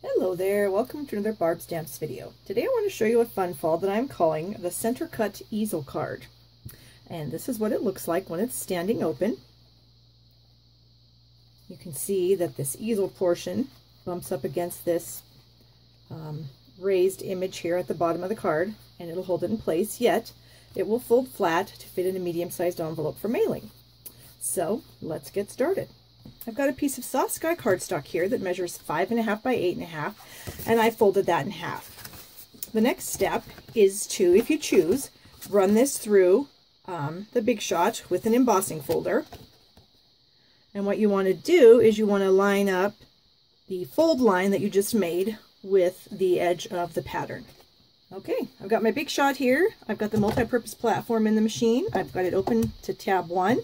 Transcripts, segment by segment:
Hello there, welcome to another Barb Stamps video. Today I want to show you a fun fall that I'm calling the Center Cut Easel Card. And this is what it looks like when it's standing open. You can see that this easel portion bumps up against this raised image here at the bottom of the card, and it'll hold it in place, yet it will fold flat to fit in a medium-sized envelope for mailing. So let's get started. I've got a piece of soft sky cardstock here that measures 5.5 by 8.5, and I folded that in half. The next step is to, if you choose, run this through the Big Shot with an embossing folder. And what you want to do is you want to line up the fold line that you just made with the edge of the pattern. Okay, I've got my Big Shot here. I've got the multi-purpose platform in the machine. I've got it open to tab 1.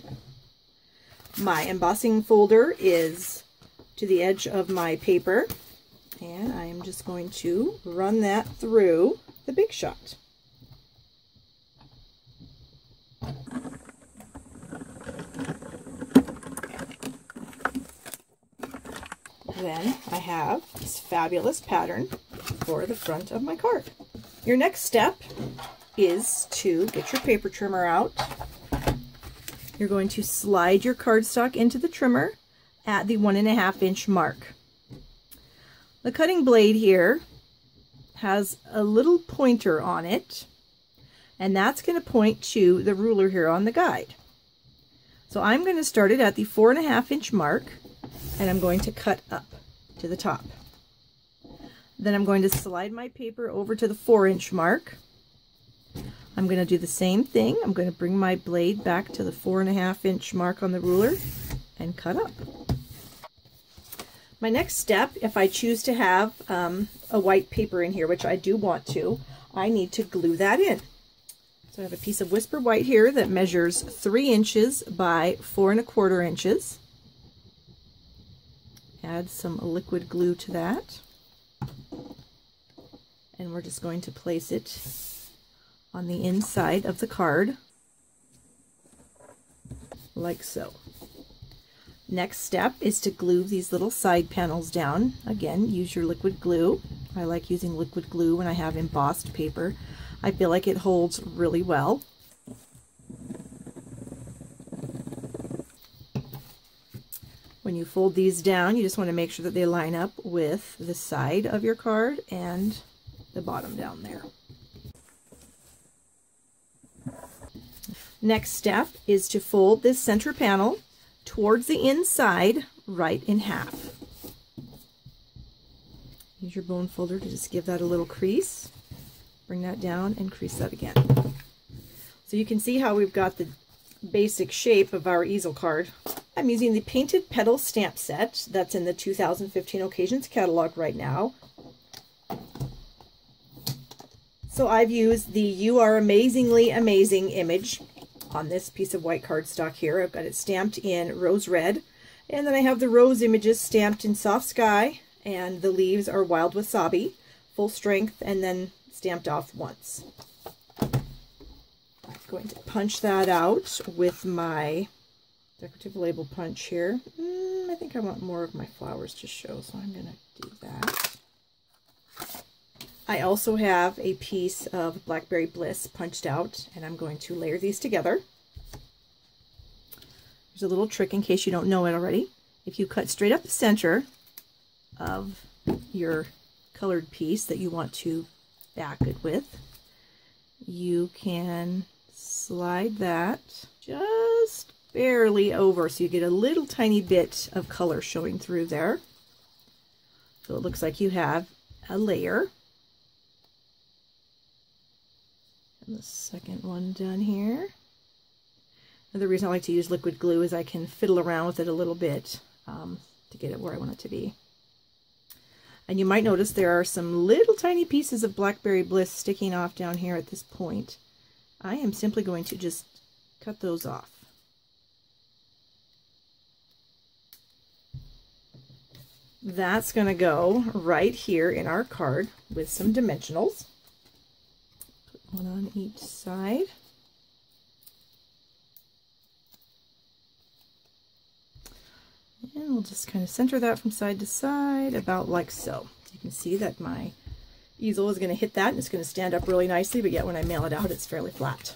My embossing folder is to the edge of my paper, and I am just going to run that through the Big Shot. Then I have this fabulous pattern for the front of my card. Your next step is to get your paper trimmer out. You're going to slide your cardstock into the trimmer at the 1.5 inch mark. The cutting blade here has a little pointer on it, and that's going to point to the ruler here on the guide. So I'm going to start it at the 4.5 inch mark, and I'm going to cut up to the top. Then I'm going to slide my paper over to the 4 inch mark. I'm going to do the same thing. I'm going to bring my blade back to the 4.5 inch mark on the ruler and cut up. My next step, if I choose to have a white paper in here, which I do want to, I need to glue that in. So I have a piece of Whisper White here that measures 3 inches by 4.25 inches. Add some liquid glue to that. And we're just going to place it on the inside of the card, like so. Next step is to glue these little side panels down. Again, use your liquid glue. I like using liquid glue when I have embossed paper. I feel like it holds really well. When you fold these down, you just want to make sure that they line up with the side of your card and the bottom down there. Next step is to fold this center panel towards the inside, right in half. Use your bone folder to just give that a little crease. Bring that down and crease that again. So you can see how we've got the basic shape of our easel card. I'm using the Painted Petal stamp set that's in the 2015 Occasions catalog right now. So I've used the "You Are Amazingly Amazing" image on this piece of white cardstock here. I've got it stamped in rose red, and then I have the rose images stamped in soft sky, and the leaves are wild wasabi, full strength, and then stamped off once. I'm going to punch that out with my decorative label punch here. I think I want more of my flowers to show, so I'm going to do that. I also have a piece of Blackberry Bliss punched out, and I'm going to layer these together. There's a little trick in case you don't know it already. If you cut straight up the center of your colored piece that you want to back it with, you can slide that just barely over so you get a little tiny bit of color showing through there. So it looks like you have a layer. The second one done here. Another reason I like to use liquid glue is I can fiddle around with it a little bit to get it where I want it to be. And you might notice there are some little tiny pieces of Blackberry Bliss sticking off down here at this point. I am simply going to just cut those off. That's going to go right here in our card with some dimensionals. One on each side. And we'll just kind of center that from side to side, about like so. You can see that my easel is going to hit that and it's going to stand up really nicely, but yet when I mail it out, it's fairly flat.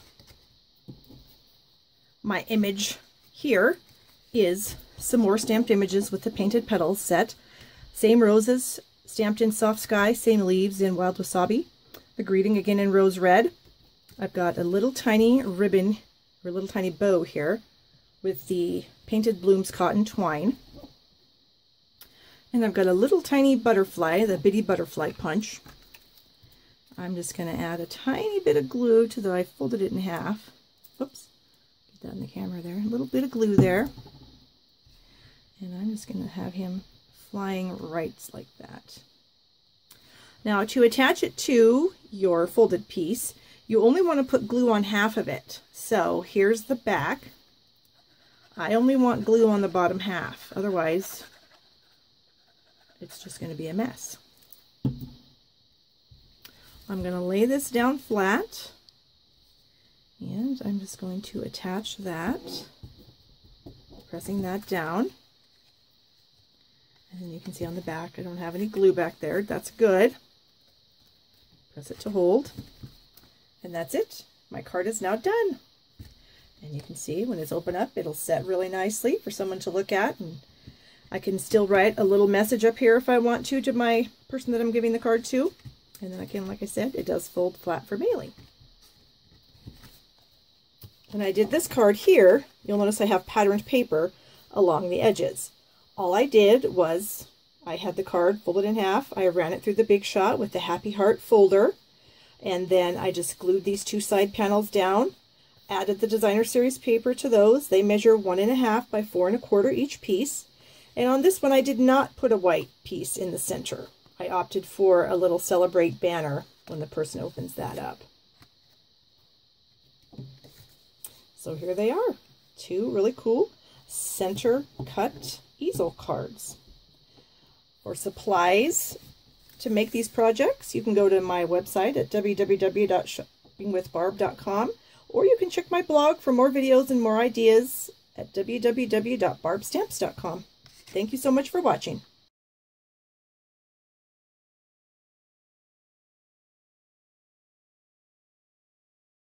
My image here is some more stamped images with the painted petals set. Same roses stamped in soft sky, same leaves in wild wasabi. The greeting again in rose red. I've got a little tiny ribbon or a little tiny bow here with the painted blooms cotton twine. And I've got a little tiny butterfly, the bitty butterfly punch. I'm just going to add a tiny bit of glue to I folded it in half. Oops, get that in the camera there. A little bit of glue there. And I'm just going to have him flying right like that. Now to attach it to your folded piece, you only want to put glue on half of it. So here's the back. I only want glue on the bottom half, otherwise it's just going to be a mess. I'm going to lay this down flat, and I'm just going to attach that, pressing that down. And you can see on the back, I don't have any glue back there. That's good. Press it to hold. And that's it. My card is now done. And you can see when it's open up, it'll set really nicely for someone to look at. And I can still write a little message up here if I want to my person that I'm giving the card to. And then again, like I said, it does fold flat for mailing. When I did this card here, you'll notice I have patterned paper along the edges. All I did was I had the card folded in half. I ran it through the Big Shot with the Happy Heart folder. And then I just glued these two side panels down, added the Designer Series paper to those. They measure 1.5 by 4 1/4 each piece. And on this one, I did not put a white piece in the center. I opted for a little Celebrate banner when the person opens that up. So here they are, two really cool Center Cut Easel cards. For supplies to make these projects, you can go to my website at www.shoppingwithbarb.com, or you can check my blog for more videos and more ideas at www.barbstamps.com. Thank you so much for watching.